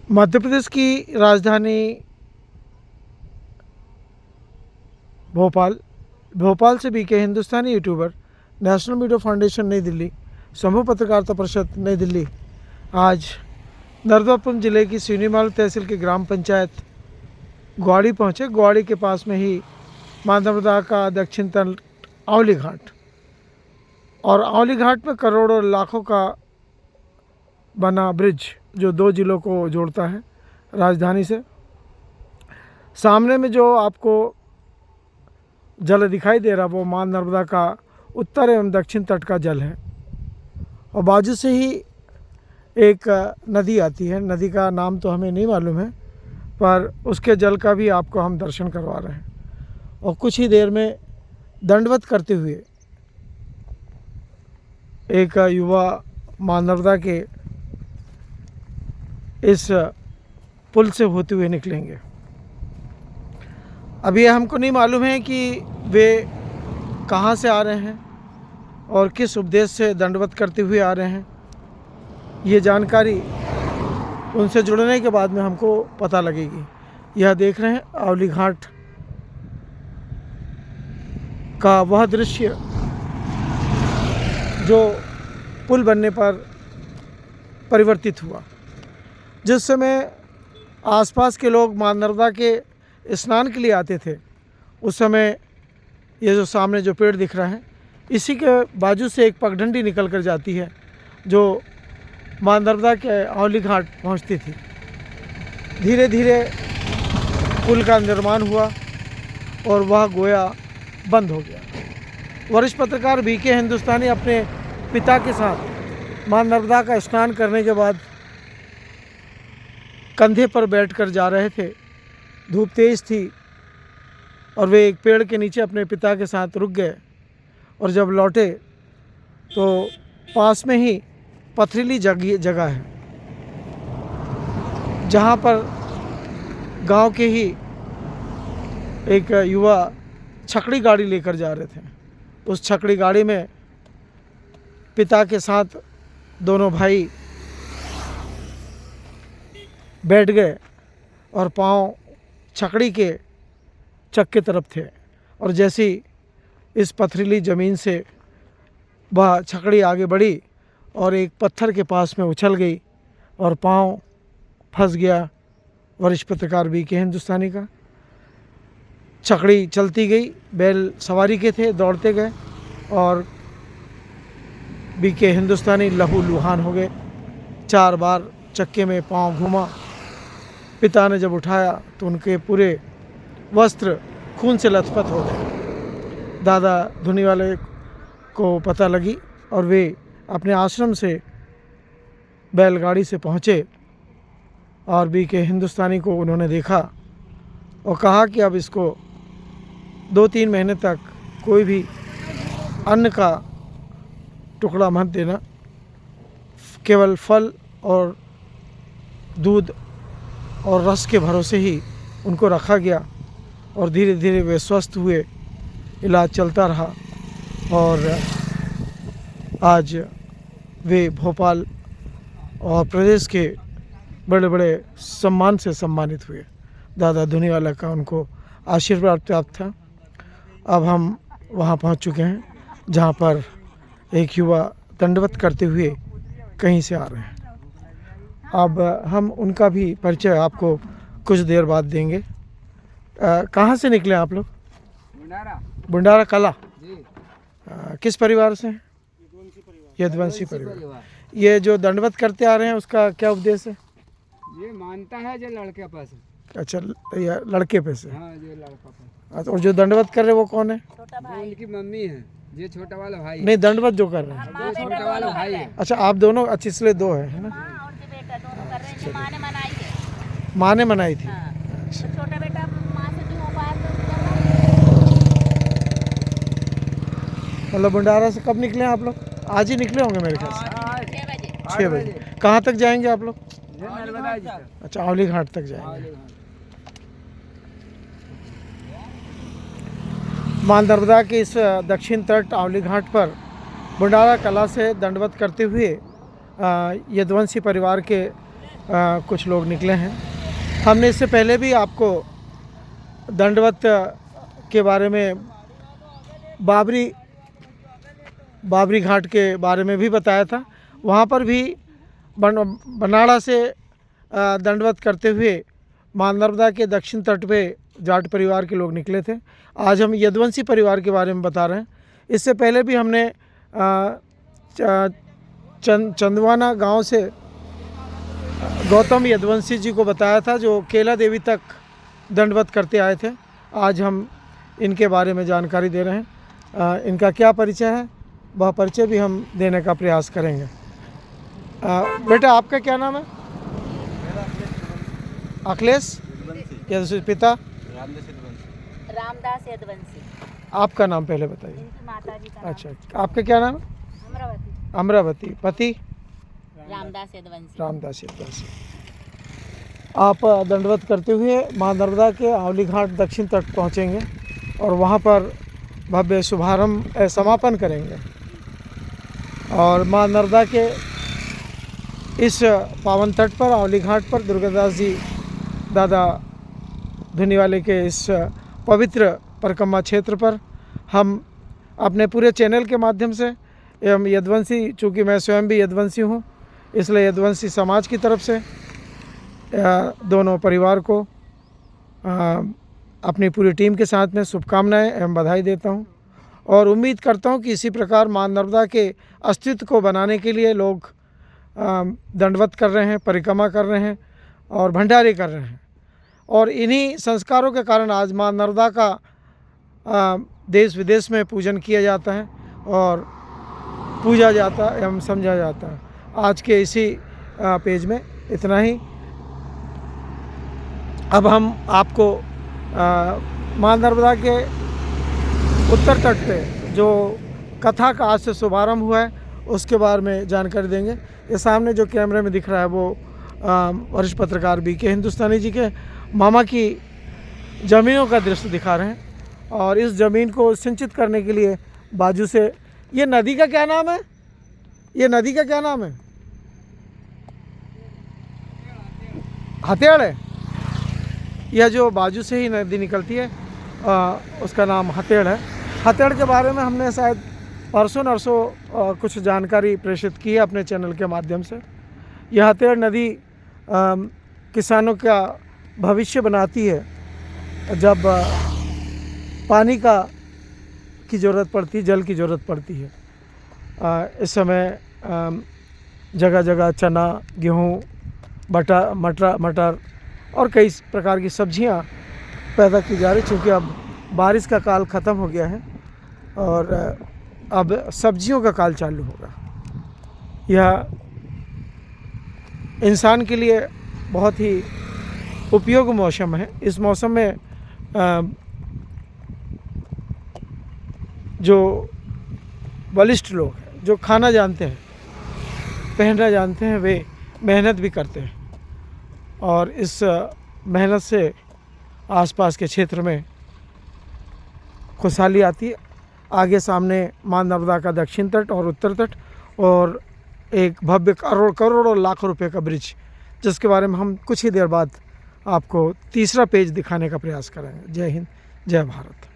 मध्य प्रदेश की राजधानी भोपाल। भोपाल से बीके हिंदुस्तानी यूट्यूबर, नेशनल मीडिया फाउंडेशन नई दिल्ली, समूह पत्रकारिता परिषद नई दिल्ली आज नर्मदापुरम जिले की सीनीमाल तहसील की ग्राम पंचायत ग्वाड़ी पहुँचे। ग्वाड़ी के पास में ही माँ नर्मदा का दक्षिण तट आंवली घाट, और आंवली घाट में करोड़ों लाखों का बना ब्रिज जो दो जिलों को जोड़ता है राजधानी से। सामने में जो आपको जल दिखाई दे रहा वो माँ नर्मदा का उत्तर एवं दक्षिण तट का जल है, और बाजू से ही एक नदी आती है। नदी का नाम तो हमें नहीं मालूम है, पर उसके जल का भी आपको हम दर्शन करवा रहे हैं। और कुछ ही देर में दंडवत करते हुए एक युवा माँ नर्मदा के इस पुल से होते हुए निकलेंगे। अभी हमको नहीं मालूम है कि वे कहाँ से आ रहे हैं और किस उपदेश से दंडवत करते हुए आ रहे हैं। ये जानकारी उनसे जुड़ने के बाद में हमको पता लगेगी। यह देख रहे हैं आंवली घाट का वह दृश्य जो पुल बनने पर परिवर्तित हुआ। जिस समय आसपास के लोग माँ नर्मदा के स्नान के लिए आते थे, उस समय ये जो सामने जो पेड़ दिख रहा है, इसी के बाजू से एक पगडंडी निकल कर जाती है जो माँ नर्मदा के आंवली घाट पहुंचती थी। धीरे धीरे पुल का निर्माण हुआ और वह गोया बंद हो गया। वरिष्ठ पत्रकार बीके हिंदुस्तानी अपने पिता के साथ माँ नर्मदा का स्नान करने के बाद कंधे पर बैठकर जा रहे थे। धूप तेज थी और वे एक पेड़ के नीचे अपने पिता के साथ रुक गए, और जब लौटे तो पास में ही पथरीली जगह है जहाँ पर गांव के ही एक युवा छकड़ी गाड़ी लेकर जा रहे थे। उस छकड़ी गाड़ी में पिता के साथ दोनों भाई बैठ गए और पाँव छकड़ी के चक की तरफ थे, और जैसी इस पथरीली ज़मीन से वह छकड़ी आगे बढ़ी और एक पत्थर के पास में उछल गई और पाँव फंस गया वरिष्ठ पत्रकार बीके हिंदुस्तानी का। छकड़ी चलती गई, बैल सवारी के थे, दौड़ते गए और बीके हिंदुस्तानी लहूलुहान हो गए। 4 बार चक्के में पाँव घुमा। पिता ने जब उठाया तो उनके पूरे वस्त्र खून से लथपथ हो गए। दादा धुनी वाले को पता लगी और वे अपने आश्रम से बैलगाड़ी से पहुँचे, और बीके हिंदुस्तानी को उन्होंने देखा और कहा कि अब इसको 2-3 महीने तक कोई भी अन्न का टुकड़ा मत देना, केवल फल और दूध और रस के भरोसे ही उनको रखा गया। और धीरे धीरे वे स्वस्थ हुए, इलाज चलता रहा और आज वे भोपाल और प्रदेश के बड़े बड़े सम्मान से सम्मानित हुए। दादा धुनीवाला का उनको आशीर्वाद प्राप्त था। अब हम वहाँ पहुँच चुके हैं जहाँ पर एक युवा दंडवत करते हुए कहीं से आ रहे हैं। अब हम उनका भी परिचय आपको कुछ देर बाद देंगे। कहाँ से निकले आप लोग? बुंडारा कला जी। किस परिवार से हैं? यदुवंशी परिवार। ये जो दंडवत करते आ रहे हैं उसका क्या उपदेश है? ये मानता है जो लड़के पे से। अच्छा, ये लड़के पे से। हाँ, ये लड़का पे। और जो दंडवत कर रहे हैं वो कौन है? वो उनकी मम्मी है, ये छोटा वाला भाई है। नहीं, दंडवत जो कर रहे हैं वो छोटा वाला भाई है। अच्छा, आप दोनों? अच्छा, इसलिए 2 है ना? माँ ने मनाई थी। माँ ने मनाई थी। हाँ। तो छोटा बेटा माँ से नहीं हो पाया तो मतलब भंडारा से कब निकले आप लोग? आज ही निकले होंगे मेरे ख्याल से। 6 बजे। 6 बजे। कहाँ तक जाएंगे आप लोग? नर्मदा जी तक। अच्छा, आंवली घाट तक जाएंगे। माँ नर्मदा के इस दक्षिण तट आंवली घाट पर भंडारा कला से दंडवत करते हुए यदुवंशी परिवार के कुछ लोग निकले हैं। हमने इससे पहले भी आपको दंडवत के बारे में, बाबरी घाट के बारे में भी बताया था। वहाँ पर भी बनाड़ा से दंडवत करते हुए मां नर्मदा के दक्षिण तट पे जाट परिवार के लोग निकले थे। आज हम यदुवंशी परिवार के बारे में बता रहे हैं। इससे पहले भी हमने चंदवाना गांव से गौतम यदुवंशी जी को बताया था, जो केला देवी तक दंडवत करते आए थे। आज हम इनके बारे में जानकारी दे रहे हैं। इनका क्या परिचय है, वह परिचय भी हम देने का प्रयास करेंगे। बेटा, आपका क्या नाम है? अखिलेश यदुवंशी। पिता? रामदास यदुवंशी। आपका नाम पहले बताइए। इनकी माता जी का नाम अच्छा, आपका क्या नाम है? अमरावती। अमरावती। पति? रामदास यदुवंशी। रामदास यदुवंशी। आप दंडवत करते हुए मां नर्मदा के आंवली घाट दक्षिण तट पहुंचेंगे और वहां पर भव्य शुभारंभ समापन करेंगे। और मां नर्मदा के इस पावन तट पर, आंवली घाट पर, दुर्गादास जी दादा धुनीवाले के इस पवित्र परिक्रमा क्षेत्र पर हम अपने पूरे चैनल के माध्यम से एवं यदुवंशी, चूँकि मैं स्वयं भी यदुवंशी हूँ, इसलिए यदुवंशी समाज की तरफ से दोनों परिवार को अपनी पूरी टीम के साथ में शुभकामनाएं एवं बधाई देता हूं। और उम्मीद करता हूं कि इसी प्रकार मां नर्मदा के अस्तित्व को बनाने के लिए लोग दंडवत कर रहे हैं, परिक्रमा कर रहे हैं और भंडारे कर रहे हैं। और इन्हीं संस्कारों के कारण आज मां नर्मदा का देश विदेश में पूजन किया जाता है और पूजा जाता है एवं समझा जाता है। आज के इसी पेज में इतना ही। अब हम आपको मां नर्मदा के उत्तर तट पे जो कथा का आज से शुभारंभ हुआ है उसके बारे में जानकारी देंगे। ये सामने जो कैमरे में दिख रहा है वो वरिष्ठ पत्रकार बीके हिंदुस्तानी जी के मामा की ज़मीनों का दृश्य दिखा रहे हैं। और इस ज़मीन को सिंचित करने के लिए बाजू से, ये नदी का क्या नाम है? ये नदी का क्या नाम है? हथेड़ है। यह जो बाजू से ही नदी निकलती है उसका नाम हथेड़ है। हथेड़ के बारे में हमने शायद परसों नरसों कुछ जानकारी प्रेषित की है अपने चैनल के माध्यम से। यह हथेड़ नदी किसानों का भविष्य बनाती है। जब पानी की ज़रूरत पड़ती है, जल की ज़रूरत पड़ती है। इस समय जगह जगह चना, गेहूँ, मटर और कई प्रकार की सब्जियां पैदा की जा रही, क्योंकि अब बारिश का काल ख़त्म हो गया है और अब सब्जियों का काल चालू होगा। यह इंसान के लिए बहुत ही उपयोगी मौसम है। इस मौसम में जो बलिष्ठ लोग हैं, जो खाना जानते हैं, पहनना जानते हैं, वे मेहनत भी करते हैं और इस मेहनत से आसपास के क्षेत्र में खुशहाली आती है। आगे सामने मां नर्मदा का दक्षिण तट और उत्तर तट और एक भव्य करोड़ों लाखों रुपए का ब्रिज, जिसके बारे में हम कुछ ही देर बाद आपको तीसरा पेज दिखाने का प्रयास करेंगे। जय हिंद, जय भारत।